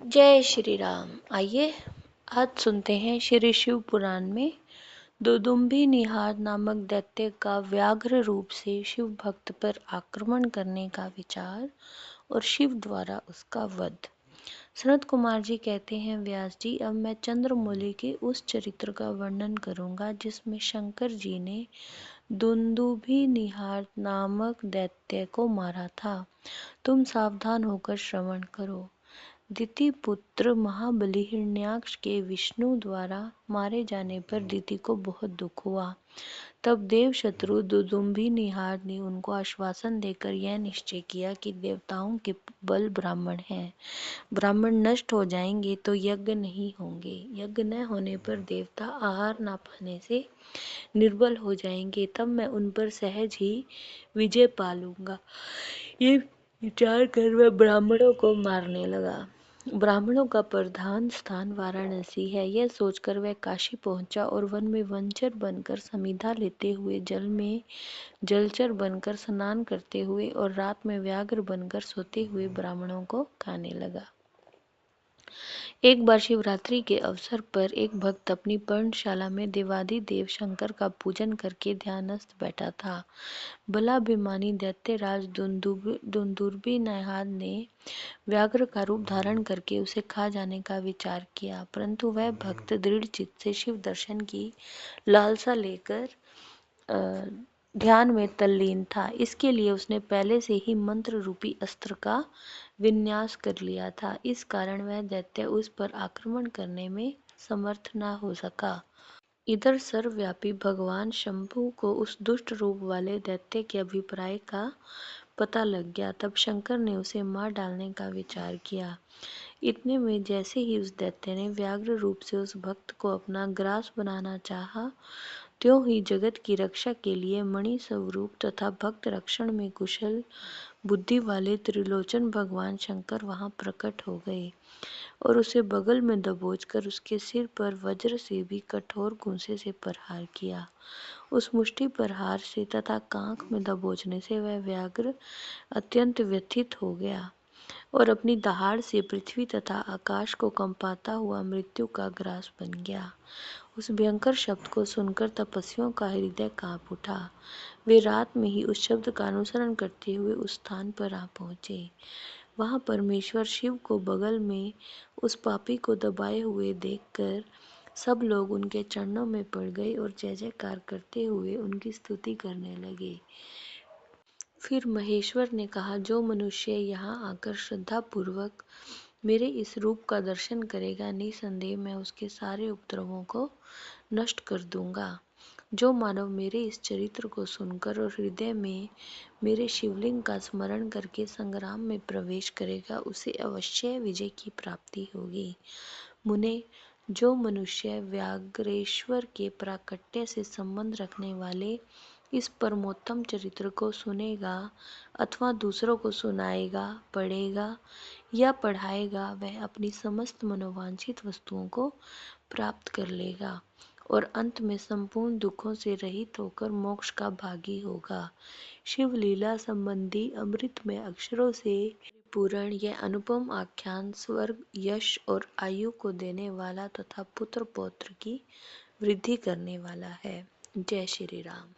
जय श्री राम। आइए आज सुनते हैं श्री शिव पुराण में दुदुम्बी निहार नामक दैत्य का व्याघ्र रूप से शिव भक्त पर आक्रमण करने का विचार और शिव द्वारा उसका वध। सनत कुमार जी कहते हैं, व्यास जी, अब मैं चंद्रमौली के उस चरित्र का वर्णन करूंगा जिसमें शंकर जी ने दुंदुभि निहार नामक दैत्य को मारा था। तुम सावधान होकर श्रवण करो। दिति पुत्र महाबली हिरण्याक्ष के विष्णु द्वारा मारे जाने पर दिति को बहुत दुख हुआ। तब देव शत्रु दुदुम्बि निहार ने उनको आश्वासन देकर यह निश्चय किया कि देवताओं के बल ब्राह्मण हैं, ब्राह्मण नष्ट हो जाएंगे तो यज्ञ नहीं होंगे, यज्ञ न होने पर देवता आहार न पाने से निर्बल हो जाएंगे, तब मैं उन पर सहज ही विजय पा लूंगा। ये विचार कर वह ब्राह्मणों को मारने लगा। ब्राह्मणों का प्रधान स्थान वाराणसी है, यह सोचकर वह काशी पहुंचा और वन में वनचर बनकर समिधा लेते हुए, जल में जलचर बनकर स्नान करते हुए और रात में व्याघ्र बनकर सोते हुए ब्राह्मणों को खाने लगा। एक बार शिवरात्रि के अवसर पर एक भक्त अपनी पर्णशाला में देवाधिदेव शंकर का पूजन करके ध्यानस्थ बैठा था। बलाभिमानी दैत्यराज दुंदुभि निहार ने व्याघ्र का रूप धारण करके उसे खा जाने का विचार किया, परंतु वह भक्त दृढ़ चित्त से शिव दर्शन की लालसा लेकर ध्यान में तल्लीन था। इसके लिए उसने पहले से ही मंत्र रूपी अस्त्र का विन्यास कर लिया था। इस कारण वह दैत्य उस पर आक्रमण करने में समर्थ न हो सका। इधर सर्वव्यापी भगवान शंभु को उस दुष्ट रूप वाले दैत्य के अभिप्राय का पता लग गया। तब शंकर ने उसे मार डालने का विचार किया। इतने में जैसे ही उस दैत्य ने व्याघ्र रूप से उस भक्त को अपना ग्रास बनाना चाहा, त्यों ही जगत की रक्षा के लिए मणि स्वरूप तथा भक्त रक्षण में कुशल बुद्धि वाले त्रिलोचन भगवान शंकर वहां प्रकट हो गए और उसे बगल में दबोचकर उसके सिर पर वज्र से भी कठोर घूंसे से प्रहार किया। उस मुष्टि प्रहार से तथा कांख में दबोचने से वह व्याघ्र अत्यंत व्यथित हो गया और अपनी दहाड़ से पृथ्वी तथा आकाश को कंपाता हुआ मृत्यु का ग्रास बन गया। उस भयंकर शब्द को सुनकर तपस्वियों का हृदय कांप उठा। वे रात में ही उस शब्द का अनुसरण करते हुए उस स्थान पर आ पहुंचे। वहां परमेश्वर शिव को बगल में उस पापी को दबाए हुए देखकर सब लोग उनके चरणों में पड़ गए और जय जयकार करते हुए उनकी स्तुति करने लगे। फिर महेश्वर ने कहा, जो मनुष्य यहाँ आकर श्रद्धा पूर्वक मेरे इस रूप का दर्शन करेगा, निसंदेह मैं उसके सारे उपद्रवों को नष्ट कर दूंगा। जो मानव मेरे इस चरित्र को सुनकर और हृदय में मेरे शिवलिंग का स्मरण करके संग्राम में प्रवेश करेगा, उसे अवश्य विजय की प्राप्ति होगी। मुने, जो मनुष्य व्याघ्रेश्वर के प्राकट्य से संबंध रखने वाले इस परमोत्तम चरित्र को सुनेगा अथवा दूसरों को सुनाएगा, पढ़ेगा या पढ़ाएगा, वह अपनी समस्त मनोवांछित वस्तुओं को प्राप्त कर लेगा और अंत में संपूर्ण दुखों से रहित होकर मोक्ष का भागी होगा। शिव लीला संबंधी अमृतमय अक्षरों से पूर्ण यह अनुपम आख्यान स्वर्ग, यश और आयु को देने वाला तथा पुत्र पौत्र की वृद्धि करने वाला है। जय श्री राम।